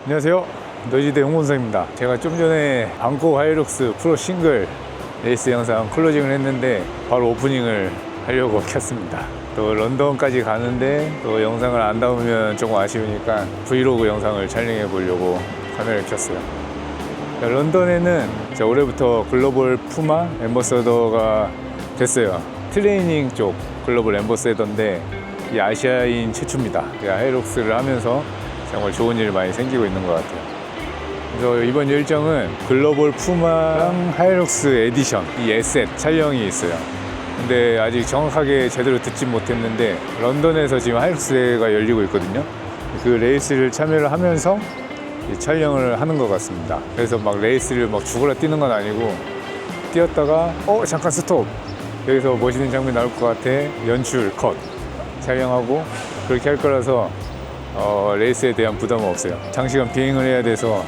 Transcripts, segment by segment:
안녕하세요, 노지대 홍문서입니다. 제가 좀 전에 방콕 하이룩스 프로 싱글 레이스 영상 클로징을 했는데 바로 오프닝을 하려고 켰습니다. 또 런던까지 가는데 또 영상을 안 담으면 조금 아쉬우니까 브이로그 영상을 촬영해 보려고 카메라를 켰어요. 런던에는 올해부터 글로벌 푸마 앰버서더가 됐어요. 트레이닝 쪽 글로벌 앰버서더인데 이 아시아인 최초입니다. 하이룩스를 하면서 정말 좋은 일 많이 생기고 있는 것 같아요. 그래서 이번 일정은 글로벌 푸마랑 하이룩스 에디션 이 에셋 촬영이 있어요. 근데 아직 정확하게 제대로 듣지 못했는데 런던에서 지금 하이룩스가 열리고 있거든요. 그 레이스를 참여를 하면서 촬영을 하는 것 같습니다. 그래서 막 레이스를 막 죽어라 뛰는 건 아니고 뛰었다가 잠깐 스톱, 여기서 멋있는 장면 나올 것 같아, 연출 컷 촬영하고 그렇게 할 거라서 레이스에 대한 부담은 없어요. 장시간 비행을 해야 돼서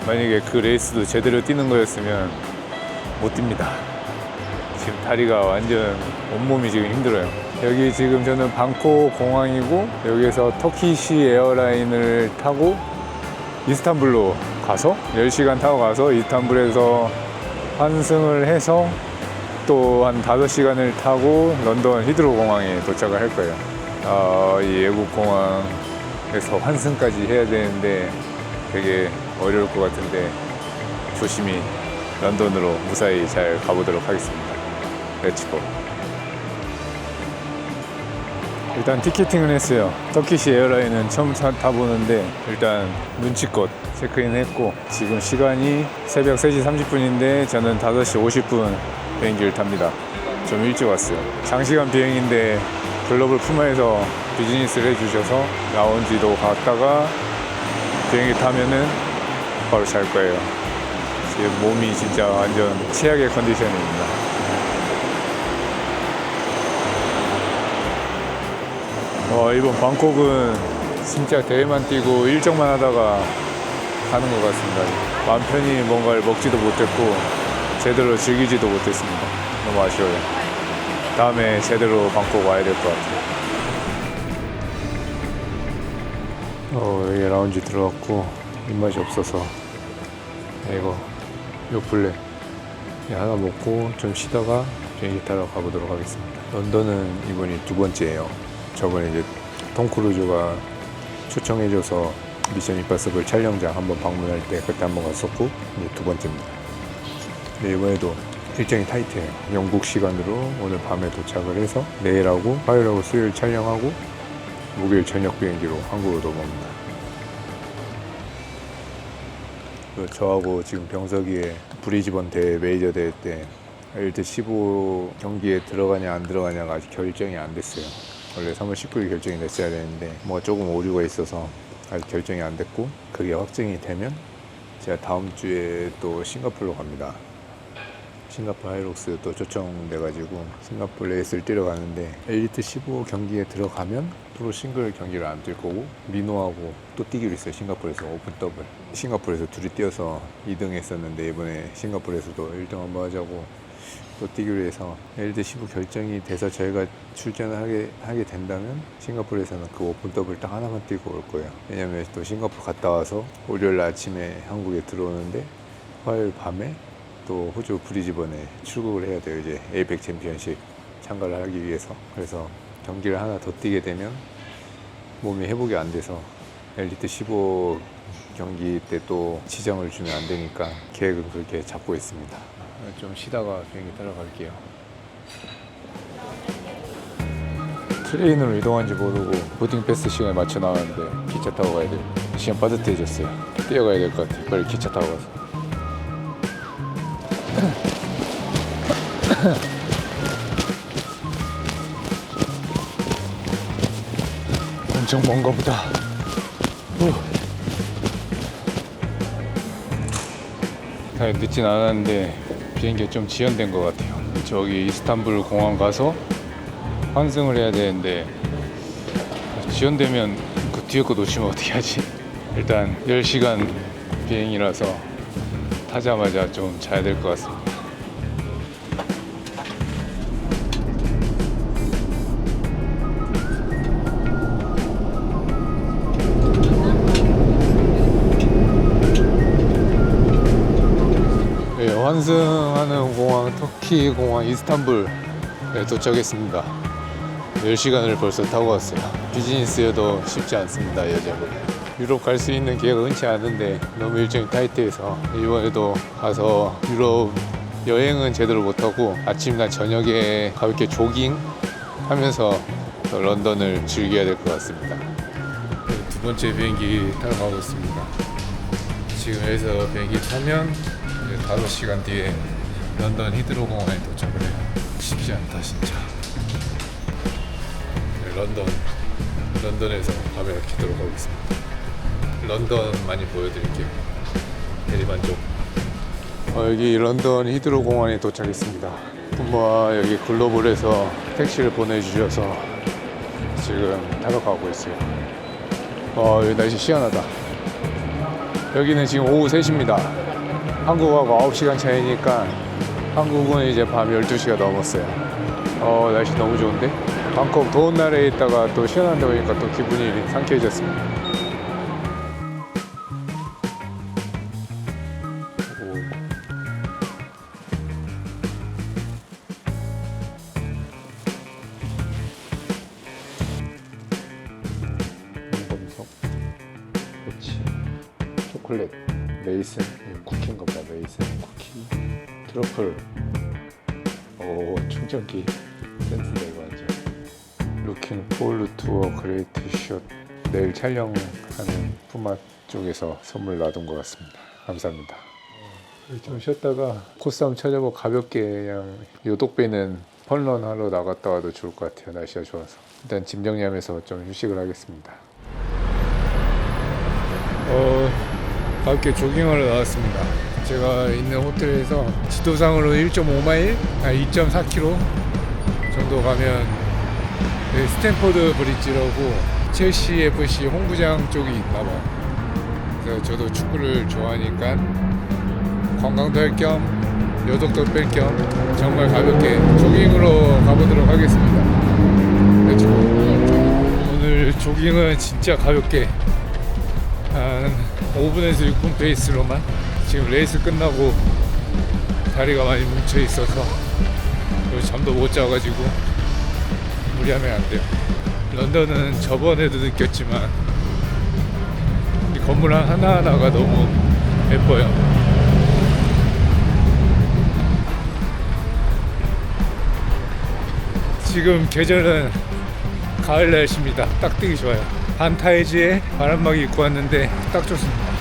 만약에 그 레이스도 제대로 뛰는 거였으면 못 뜁니다. 지금 다리가 완전 온몸이 지금 힘들어요. 여기 지금 저는 방콕 공항이고 여기에서 터키시 에어라인을 타고 이스탄불로 가서 10시간 타고 가서 이스탄불에서 환승을 해서 또 한 5시간을 타고 런던 히드로 공항에 도착을 할 거예요. 이 외국 공항에서 환승까지 해야 되는데 되게 어려울 것 같은데 조심히 런던으로 무사히 잘 가보도록 하겠습니다. 렛츠고. 일단 티켓팅을 했어요. 터키시 에어라인은 처음 타보는데 일단 눈치껏 체크인 했고 지금 시간이 새벽 3시 30분인데 저는 5시 50분 비행기를 탑니다. 좀 일찍 왔어요. 장시간 비행인데 글로벌 푸마에서 비즈니스를 해주셔서 라운지도 갔다가 비행기 타면은 바로 잘 거예요. 제 몸이 진짜 완전 최악의 컨디션입니다. 이번 방콕은 진짜 대회만 뛰고 일정만 하다가 가는 것 같습니다. 마음 편히 뭔가를 먹지도 못했고 제대로 즐기지도 못했습니다. 너무 아쉬워요. 다음에 제대로 방콕 와야 될 것 같아요. 여기 라운지 들어갔고 입맛이 없어서 이거 요플레 하나 먹고 좀 쉬다가 비행기 타러 가보도록 하겠습니다. 런던은 이번이 2번째예요. 저번에 이제 톰 크루즈가 초청해줘서 미션 임파서블 촬영장 한번 방문할 때 그때 한번 갔었고 이제 2번째입니다. 근데 이번에도 일정이 타이트해요. 영국 시간으로 오늘 밤에 도착을 해서 내일하고 화요일하고 수요일 촬영하고 목요일 저녁 비행기로 한국으로 넘어옵니다. 저하고 지금 병석이의 브리즈번 대회 메이저 대회 때 일대 15 경기에 들어가냐 안 들어가냐가 아직 결정이 안 됐어요. 원래 3월 19일 결정이 됐어야 되는데 뭐가 조금 오류가 있어서 아직 결정이 안 됐고 그게 확정이 되면 제가 다음 주에 또 싱가포르로 갑니다. 싱가포르 하이룩스 또 초청돼가지고 싱가포르 레이스를 뛰러 가는데 엘리트 15 경기에 들어가면 프로 싱글 경기를 안 뛸 거고 민호하고 또 뛰기로 했어요. 싱가포르에서 오픈 더블. 싱가포르에서 둘이 뛰어서 2등 했었는데 이번에 싱가포르에서도 1등 한번 하자고 또 뛰기로 해서 엘리트 15 결정이 돼서 저희가 출전을 하게 된다면 싱가포르에서는 그 오픈 더블 딱 하나만 뛰고 올 거예요. 왜냐면 또 싱가포르 갔다 와서 월요일 아침에 한국에 들어오는데 화요일 밤에 또 호주 브리즈번에 출국을 해야 돼요. 이제 에이펙 챔피언십 참가를 하기 위해서. 그래서 경기를 하나 더 뛰게 되면 몸이 회복이 안 돼서 엘리트 15 경기 때 또 지정을 주면 안 되니까 계획은 그렇게 잡고 있습니다. 좀 쉬다가 비행기 타러 갈게요. 트레인으로 이동한지 모르고 보딩 패스 시간에 맞춰 나왔는데 기차 타고 가야 돼요. 시간 빠듯해졌어요. 뛰어가야 될 것 같아요. 빨리 기차 타고 가서. 엄청 먼가 보다. 늦진 않았는데 비행기가 좀 지연된 것 같아요. 저기 이스탄불 공항 가서 환승을 해야 되는데 지연되면 그 뒤에 거 놓치면 어떻게 하지? 일단 10시간 비행이라서 타자마자 좀 자야 될 것 같습니다. 환승하는 공항 터키 공항 이스탄불에 도착했습니다. 10시간을 벌써 타고 왔어요. 비즈니스여도 쉽지 않습니다. 여정은 유럽 갈 수 있는 기회가 흔치 않은데 너무 일정이 타이트해서 이번에도 가서 유럽 여행은 제대로 못하고 아침이나 저녁에 가볍게 조깅 하면서 런던을 즐겨야 될 것 같습니다. 두 번째 비행기 타러 가고 있습니다. 지금 여기서 비행기 타면 이제 5시간 뒤에 런던 히드로 공항에 도착을 해요. 쉽지 않다 진짜. 런던에서 카메라 켜도록 하겠습니다. 런던 많이 보여드릴게요. 대리만족. 여기 런던 히드로 공항에 도착했습니다. 부모와 여기 글로벌에서 택시를 보내주셔서 지금 타러 가고 있어요. 여기 날씨 시원하다. 여기는 지금 오후 3시입니다. 한국하고 9시간 차이니까 한국은 이제 밤 12시가 넘었어요. 날씨 너무 좋은데? 방콕 더운 날에 있다가 또 시원한데 보니까 또 기분이 상쾌해졌습니다. 홍범석, 그렇지. 초콜릿, 메이슨, 쿠키인가 보다. 메이슨, 쿠키, 트러플. 충전기 센스다 이거 완전. Looking forward to a great shot. 내일 촬영하는 푸마 쪽에서 선물 놔둔 것 같습니다. 감사합니다. 좀 쉬었다가 코스 한번 찾아보고 가볍게 그냥 요독배는 펀런 하러 나갔다 와도 좋을 것 같아요. 날씨가 좋아서. 일단 짐 정리하면서 좀 휴식을 하겠습니다. 가볍게 조깅하러 나왔습니다. 제가 있는 호텔에서 지도상으로 1.5마일, 2.4km 정도 가면 스탠포드 브릿지라고 첼시 FC 홈구장 쪽이 있나봐요. 그래서 저도 축구를 좋아하니까 관광도 할 겸 여독도 뺄 겸 정말 가볍게 조깅으로 가보도록 하겠습니다. 그렇죠. 오늘 조깅은 진짜 가볍게 한 5분에서 6분 페이스로만. 지금 레이스 끝나고 다리가 많이 뭉쳐 있어서 잠도 못 자가지고 무리하면 안 돼요. 런던은 저번에도 느꼈지만 이 건물 하나하나가 너무 예뻐요. 지금 계절은 가을 날씨입니다. 딱 뜨기 좋아요. 반타이즈에 바람막이 입고 왔는데 딱 좋습니다.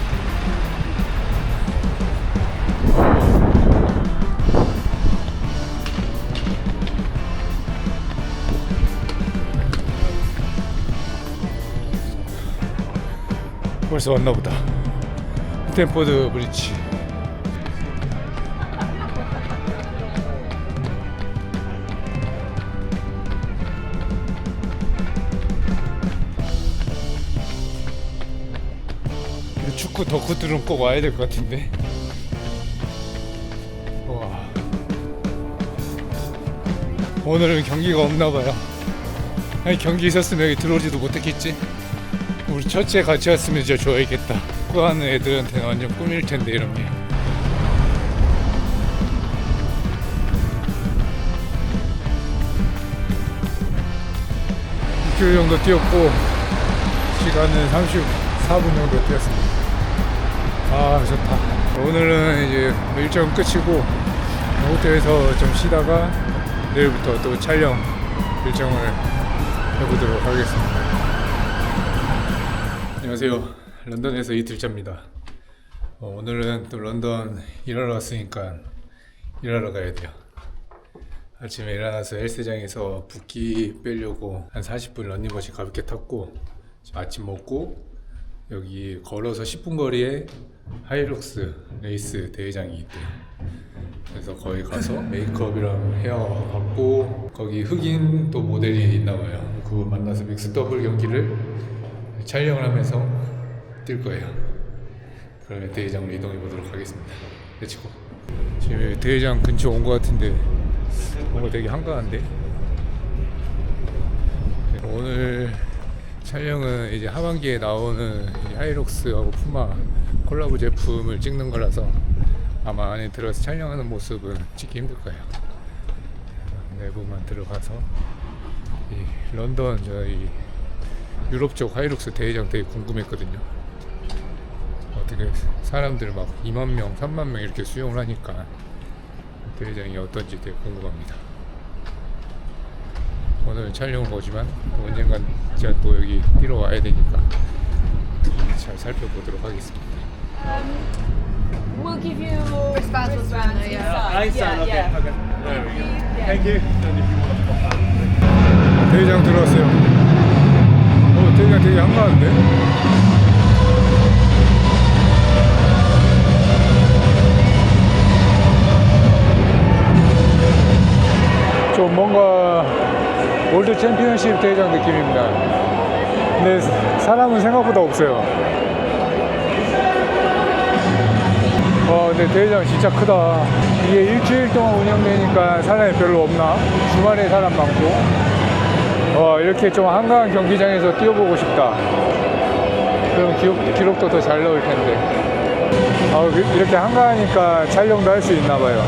벌써 왔나보다. 스탠포드 브릿지. 축구 덕후들은 꼭 와야 될 것 같은데. 와. 오늘은 경기가 없나봐요. 아니 경기 있었으면 여기 들어오지도 못했겠지. 우리 첫째 같이 왔으면 진짜 좋아했겠다. 축구하는 애들한테는 완전 꿈일 텐데 이런 게. (6km) 정도 뛰었고 시간은 34분 정도 뛰었습니다. 좋다. 오늘은 이제 일정 끝이고 호텔에서 좀 쉬다가 내일부터 또 촬영 일정을 해보도록 하겠습니다. 안녕하세요. 런던에서 이틀째입니다. 오늘은 또 런던 일하러 왔으니까 일하러 가야 돼요. 아침에 일어나서 헬스장에서 붓기 빼려고 한 40분 런닝머신 가볍게 탔고 아침 먹고 여기 걸어서 10분 거리에 하이룩스 레이스 대회장이 있대요. 그래서 거기 가서 메이크업이랑 헤어 받고 거기 흑인 또 모델이 있나봐요. 그거 만나서 믹스 더블 경기를 촬영을 하면서 뛸 거예요. 그러면 대회장으로 이동해 보도록 하겠습니다. 렛츠고. 지금 대회장 근처 온 것 같은데 뭔가 되게 한가한데. 오늘 촬영은 이제 하반기에 나오는 하이록스하고 푸마 콜라보 제품을 찍는 거라서 아마 안에 들어가서 촬영하는 모습은 찍기 힘들 거예요. 내부만 들어가서 이 런던 저희 유럽 쪽 하이룩스 대회장 되게 궁금했거든요. 어떻게 사람들 막 2만 명, 3만 명 이렇게 수용을 하니까 대회장이 어떤지 되게 궁금합니다. 오늘 촬영은 오지만 또 언젠간 제가 또 여기 뛰러 와야 되니까 잘 살펴보도록 하겠습니다. We'll give you wristbands around the Einstein, okay. Okay. There we go. Thank you. And if you want to pop out. 대회장 들어왔어요. 대회장 되게 한가한데? 좀 뭔가 월드 챔피언십 대회장 느낌입니다. 근데 사람은 생각보다 없어요. 근데 대회장 진짜 크다. 이게 일주일 동안 운영되니까 사람이 별로 없나? 주말에 사람 많고. 이렇게 좀 한가한 경기장에서 뛰어보고 싶다. 그럼 기록도 더 잘 나올 텐데. 이렇게 한가하니까 촬영도 할 수 있나 봐요.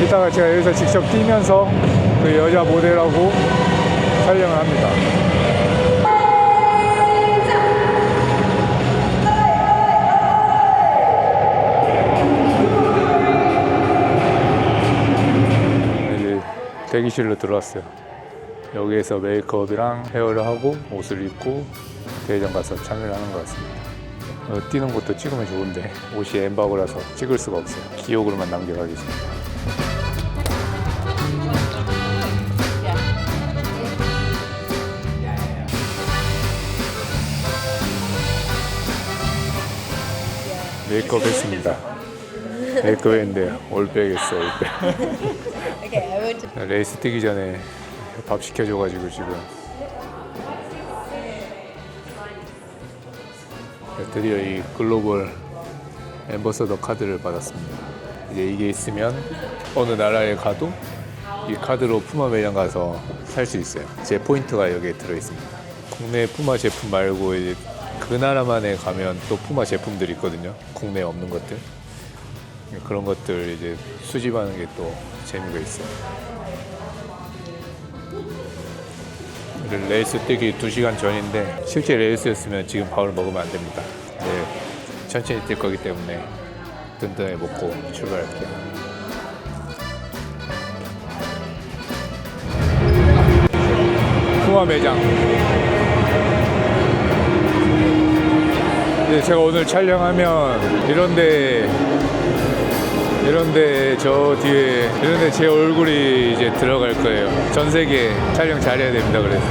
이따가 제가 여기서 직접 뛰면서 그 여자 모델하고 촬영을 합니다. 이제 대기실로 들어왔어요. 여기에서 메이크업이랑 헤어를 하고 옷을 입고 대회장 가서 참여를 하는 것 같습니다. 뛰는 것도 찍으면 좋은데 옷이 엠바고라서 찍을 수가 없어요. 기억으로만 남겨가겠습니다. 메이크업 했습니다. 메이크업 했는데 올백 했어요. 올백. 레이스 뛰기 전에 밥 시켜줘가지고 지금 드디어 이 글로벌 앰버서더 카드를 받았습니다. 이제 이게 있으면 어느 나라에 가도 이 카드로 푸마 매장 가서 살 수 있어요. 제 포인트가 여기에 들어있습니다. 국내 푸마 제품 말고 이제 그 나라만에 가면 또 푸마 제품들이 있거든요. 국내에 없는 것들. 그런 것들 이제 수집하는 게 또 재미가 있어요. 레이스 뛰기 2시간 전인데 실제 레이스였으면 지금 밥을 먹으면 안 됩니다. 네, 천천히 뛸 거기 때문에 든든하게 먹고 출발할게요. 푸마 매장. 이제 제가 오늘 촬영하면 이런데 저 뒤에 이런데 제 얼굴이 이제 들어갈 거예요. 전 세계 촬영 잘해야 됩니다. 그래서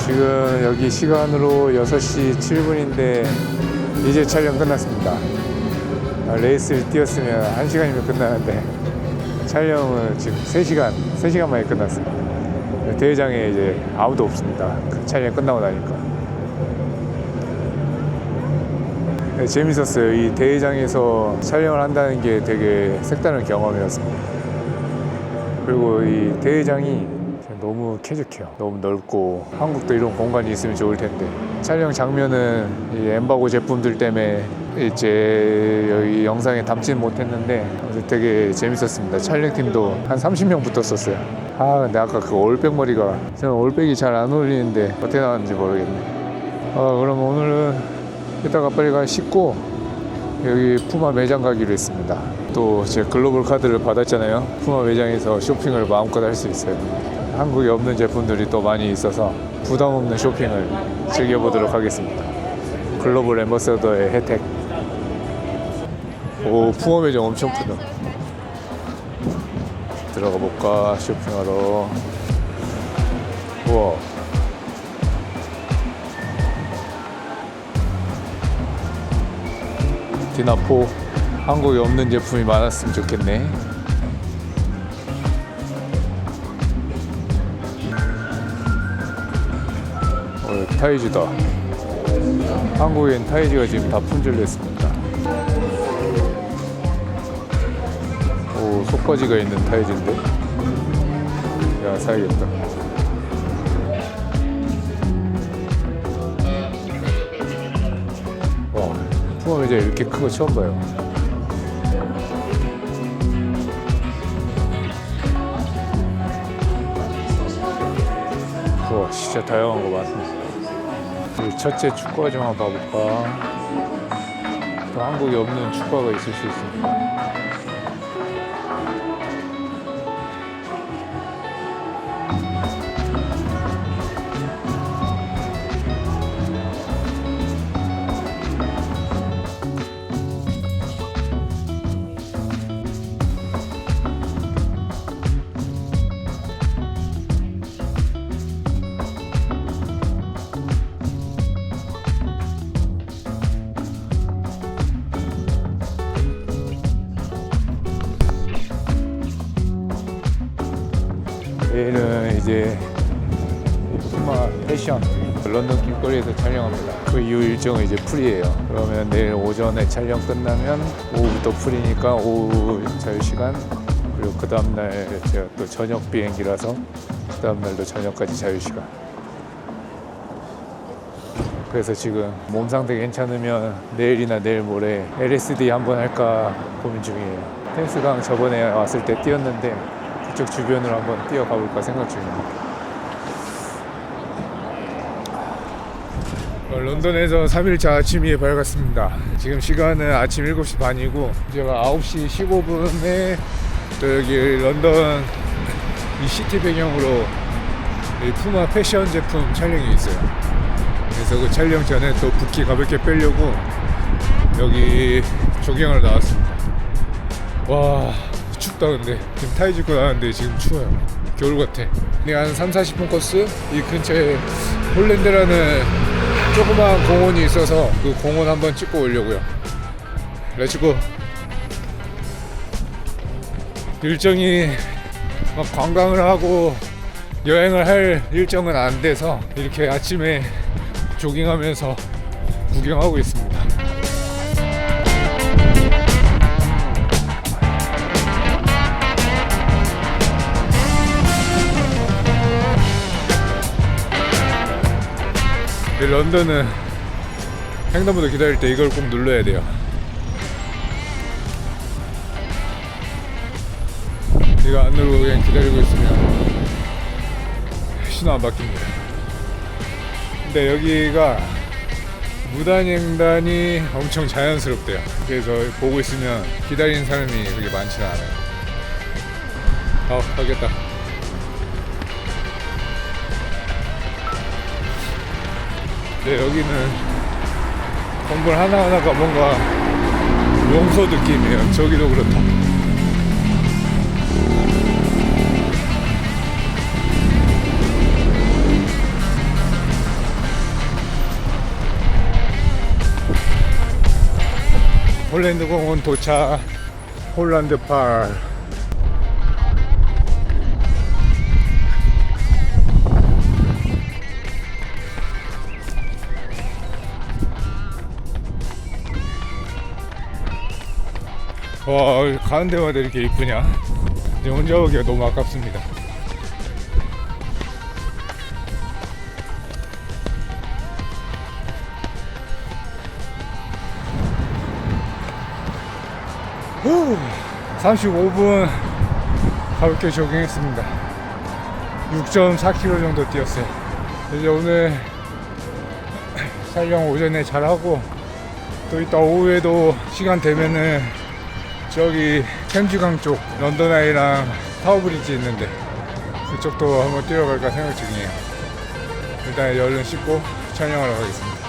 지금 여기 시간으로 6시 7분인데 이제 촬영 끝났습니다. 레이스를 뛰었으면 1시간이면 끝나는데 촬영은 지금 3시간 만에 끝났습니다. 대회장에 이제 아무도 없습니다. 촬영 끝나고 나니까. 네, 재밌었어요. 이 대회장에서 촬영을 한다는 게 되게 색다른 경험이었습니다. 그리고 이 대회장이 너무 쾌적해요. 너무 넓고 한국도 이런 공간이 있으면 좋을 텐데 촬영 장면은 이 엠바고 제품들 때문에 이제 여기 영상에 담지는 못했는데 되게 재밌었습니다. 촬영팀도 한 30명 붙었었어요. 근데 아까 그 올백 머리가 저는 올백이 잘 안 어울리는데 어떻게 나왔는지 모르겠네. 그럼 오늘은 이따가 빨리 가 씻고 여기 푸마 매장 가기로 했습니다. 또 제 글로벌 카드를 받았잖아요. 푸마 매장에서 쇼핑을 마음껏 할 수 있어요. 한국에 없는 제품들이 또 많이 있어서 부담 없는 쇼핑을 즐겨보도록 하겠습니다. 글로벌 앰버서더의 혜택. 오, 푸마 매장 엄청 크다. 들어가 볼까 쇼핑하러. 우와. 디나포. 한국에 없는 제품이 많았으면 좋겠네. 타이즈다. 한국엔 타이즈가 지금 다 품절됐습니다. 오, 속바지가 있는 타이즈인데? 야, 사야겠다. 푸마 의자 이렇게 큰 거 처음 봐요. 와, 진짜 다양한 거 많네. 이 첫째 축구화 좀 한번 봐볼까. 또 한국에 없는 축구화가 있을 수 있습니다. 내일은 이제 푸마 패션 런던 길거리에서 촬영합니다. 그 이후 일정은 이제 풀이에요. 그러면 내일 오전에 촬영 끝나면 오후부터 풀이니까 오후 자유시간, 그리고 그 다음날 제가 또 저녁 비행기라서 그 다음날도 저녁까지 자유시간. 그래서 지금 몸 상태 괜찮으면 내일이나 내일 모레 LSD 한번 할까 고민 중이에요. 펜스강 저번에 왔을 때 뛰었는데 그쪽 주변으로 한번 뛰어가 볼까 생각 중입니다. 런던에서 3일차 아침이 밝았습니다. 지금 시간은 아침 7시 반이고 제가 9시 15분에 또 여기 런던 이 시티 배경으로 이 푸마 패션 제품 촬영이 있어요. 그래서 그 촬영 전에 또 붓기 가볍게 빼려고 여기 조깅하러 나왔습니다. 와, 춥다. 근데 지금 타이즈 입고 나왔는데 지금 추워요. 겨울 같아. 한 3-40분 코스, 이 근처에 홀랜드라는 조그만 공원이 있어서 그 공원 한번 찍고 오려고요. 렛츠고. 일정이 막 관광을 하고 여행을 할 일정은 안 돼서 이렇게 아침에 조깅하면서 구경하고 있습니다. 런던은 횡단보도 기다릴 때 이걸 꼭 눌러야 돼요. 이거 안 누르고 그냥 기다리고 있으면 신호 안 바뀝니다. 근데 여기가 무단횡단이 엄청 자연스럽대요. 그래서 보고 있으면 기다리는 사람이 그렇게 많지는 않아요. 가겠다. 네, 여기는 건물 하나하나가 뭔가 명소 느낌이에요. 저기도 그렇다. 홀랜드 공원 도착. 홀란드 팔. 와, 가는 데마다 이렇게 이쁘냐? 이제 혼자 오기가 너무 아깝습니다. 후, 35분 가볍게 조깅했습니다. 6.4km 정도 뛰었어요. 이제 오늘 촬영 오전에 잘하고 또 이따 오후에도 시간 되면은 저기 템즈강 쪽 런던 아이랑 타워브리지 있는데 그쪽도 한번 뛰어갈까 생각 중이에요. 일단 얼른 씻고 촬영하러 가겠습니다.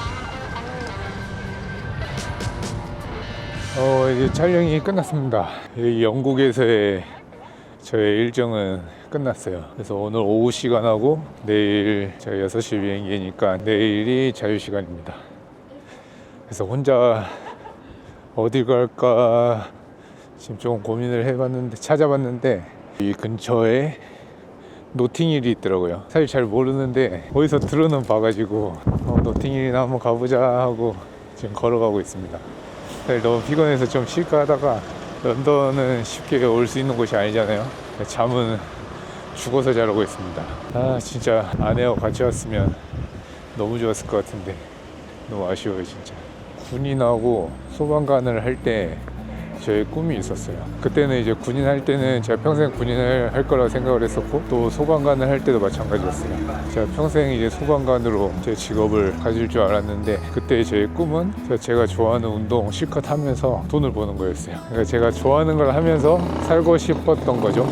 이제 촬영이 끝났습니다. 여기 영국에서의 저의 일정은 끝났어요. 그래서 오늘 오후 시간하고 내일 제가 6시 비행기니까 내일이 자유시간입니다. 그래서 혼자 어디 갈까 지금 조금 고민을 해봤는데 찾아봤는데 이 근처에 노팅힐이 있더라고요. 사실 잘 모르는데 어디서 들어는 봐가지고 노팅힐이나 한번 가보자 하고 지금 걸어가고 있습니다. 사실 너무 피곤해서 좀 쉴까 하다가 런던은 쉽게 올 수 있는 곳이 아니잖아요. 잠은 죽어서 자라고 있습니다. 아, 진짜 아내하고 같이 왔으면 너무 좋았을 것 같은데 너무 아쉬워요 진짜. 군인하고 소방관을 할 때 저의 꿈이 있었어요. 그때는 이제 군인 할 때는 제가 평생 군인을 할 거라고 생각을 했었고, 또 소방관을 할 때도 마찬가지였어요. 제가 평생 이제 소방관으로 제 직업을 가질 줄 알았는데, 그때 제 꿈은 제가 좋아하는 운동 실컷 하면서 돈을 버는 거였어요. 그러니까 제가 좋아하는 걸 하면서 살고 싶었던 거죠.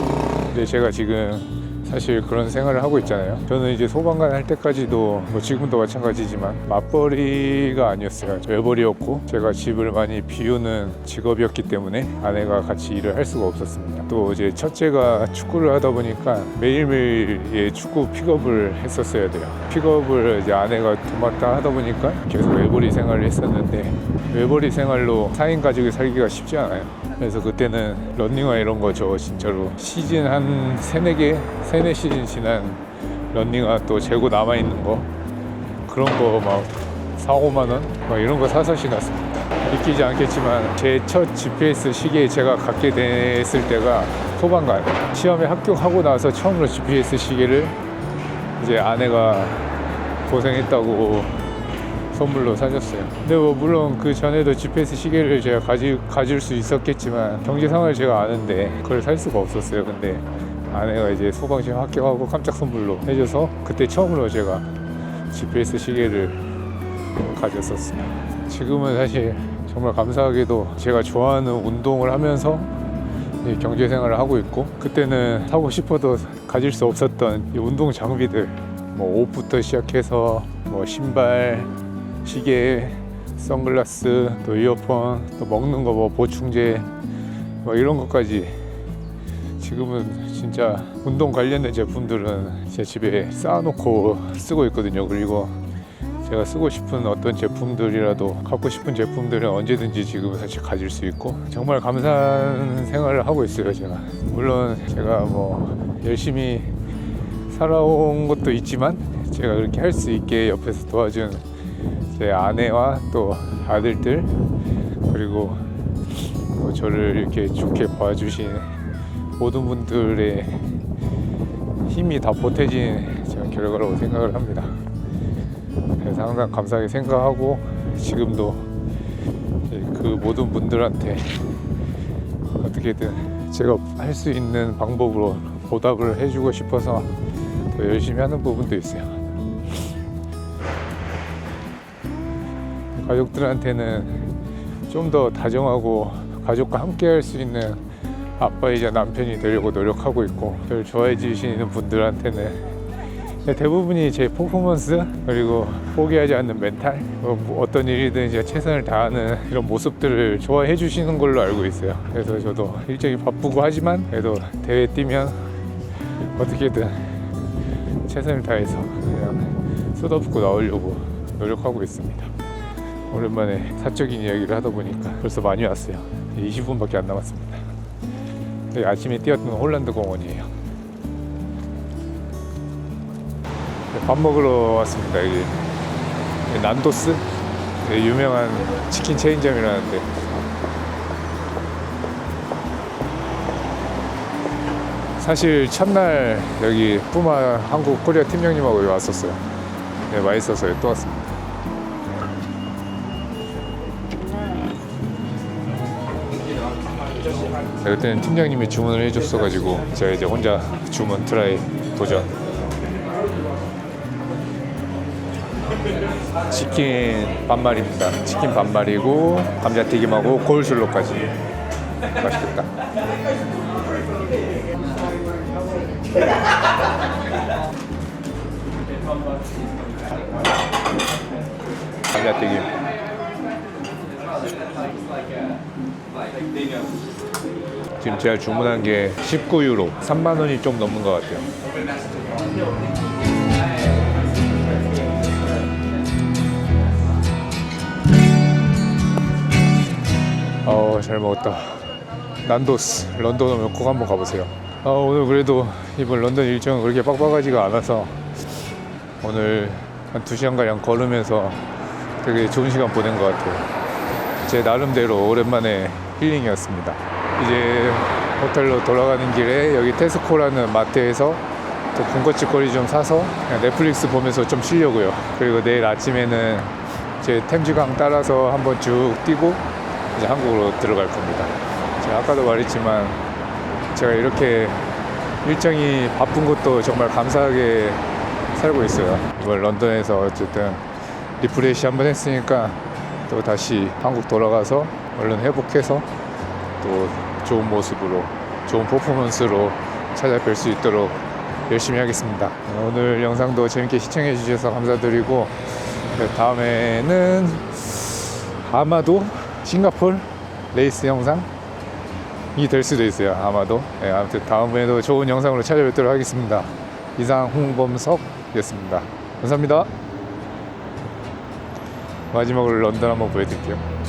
근데 제가 지금 사실 그런 생활을 하고 있잖아요. 저는 이제 소방관 할 때까지도 뭐 지금도 마찬가지지만 맞벌이가 아니었어요. 외벌이였고, 제가 집을 많이 비우는 직업이었기 때문에 아내가 같이 일을 할 수가 없었습니다. 또 이제 첫째가 축구를 하다 보니까 매일매일 축구 픽업을 했었어야 돼요. 픽업을 이제 아내가 도맡아 하다 보니까 계속 외벌이 생활을 했었는데, 외벌이 생활로 4인 가족이 살기가 쉽지 않아요. 그래서 그때는 런닝화 이런 거 저 진짜로 시즌 한 3-4시즌 지난 런닝화 또 재고 남아있는 거, 그런 거 막 4-5만 원 막 이런 거 사서 신었습니다. 믿기지 않겠지만 제 첫 GPS 시계 제가 갖게 됐을 때가 소방관 시험에 합격하고 나서 처음으로 GPS 시계를 이제 아내가 고생했다고 선물로 사줬어요. 근데 뭐 물론 그 전에도 GPS 시계를 제가 가질 수 있었겠지만 경제 상황을 제가 아는데 그걸 살 수가 없었어요. 근데 아내가 이제 소방시험 합격하고 깜짝 선물로 해줘서 그때 처음으로 제가 GPS 시계를 가졌었어요. 지금은 사실 정말 감사하게도 제가 좋아하는 운동을 하면서 경제 생활을 하고 있고, 그때는 사고 싶어도 가질 수 없었던 이 운동 장비들, 뭐 옷부터 시작해서 뭐 신발, 시계, 선글라스, 또 이어폰, 또 먹는 거 뭐 보충제 뭐 이런 것까지 지금은 진짜 운동 관련된 제품들은 제 집에 쌓아놓고 쓰고 있거든요. 그리고 제가 쓰고 싶은 어떤 제품들이라도, 갖고 싶은 제품들은 언제든지 지금 사실 가질 수 있고, 정말 감사한 생활을 하고 있어요. 제가 물론 제가 뭐 열심히 살아온 것도 있지만, 제가 그렇게 할 수 있게 옆에서 도와준 제 아내와 또 아들들, 그리고 또 저를 이렇게 좋게 봐주신 모든 분들의 힘이 다 보태진 저는 결과라고 생각을 합니다. 그래서 항상 감사하게 생각하고, 지금도 그 모든 분들한테 어떻게든 제가 할 수 있는 방법으로 보답을 해주고 싶어서 더 열심히 하는 부분도 있어요. 가족들한테는 좀 더 다정하고 가족과 함께 할 수 있는 아빠이자 남편이 되려고 노력하고 있고, 저를 좋아해 주시는 분들한테는 대부분이 제 퍼포먼스, 그리고 포기하지 않는 멘탈, 어떤 일이든 이제 최선을 다하는 이런 모습들을 좋아해 주시는 걸로 알고 있어요. 그래서 저도 일정이 바쁘고 하지만 그래도 대회 뛰면 어떻게든 최선을 다해서 그냥 쏟아붓고 나오려고 노력하고 있습니다. 오랜만에 사적인 이야기를 하다 보니까 벌써 많이 왔어요. 20분밖에 안 남았습니다. 여기 아침에 뛰었던 홀란드 공원이에요. 밥 먹으러 왔습니다. 여기 난도스, 유명한 치킨 체인점이라는데, 사실 첫날 여기 푸마 한국 코리아 팀장님하고 여기 왔었어요. 네, 맛있어서 또 왔습니다. 그때는 팀장님이 주문을 해줬어가지고 제가 이제 혼자 주문 트라이 도전. 치킨 반말입니다. 치킨 반말이고 감자튀김하고 코울슬로까지. 맛있겠다. 감자튀김. 지금 제가 주문한 게 19유로, 3만 원이 좀 넘는 것 같아요. 잘 먹었다. 난도스, 런던 오면 꼭 한번 가보세요. 오늘 그래도 이번 런던 일정은 그렇게 빡빡하지가 않아서 오늘 한 2시간가량 걸으면서 되게 좋은 시간 보낸 것 같아요. 제 나름대로 오랜만에 힐링이었습니다. 이제 호텔로 돌아가는 길에 여기 테스코라는 마트에서 또 군것질거리 좀 사서 그냥 넷플릭스 보면서 좀 쉬려고요. 그리고 내일 아침에는 제 템즈강 따라서 한번 쭉 뛰고 이제 한국으로 들어갈 겁니다. 제가 아까도 말했지만 제가 이렇게 일정이 바쁜 것도 정말 감사하게 살고 있어요. 이번 런던에서 어쨌든 리프레시 한번 했으니까 또 다시 한국 돌아가서 얼른 회복해서 또 좋은 모습으로 좋은 퍼포먼스로 찾아뵐 수 있도록 열심히 하겠습니다. 오늘 영상도 재밌게 시청해 주셔서 감사드리고 다음에는 아마도 싱가포르 레이스 영상이 될 수도 있어요. 아마도. 네, 아무튼 다음에도 좋은 영상으로 찾아뵙도록 하겠습니다. 이상 홍범석이었습니다. 감사합니다. 마지막으로 런던 한번 보여드릴게요.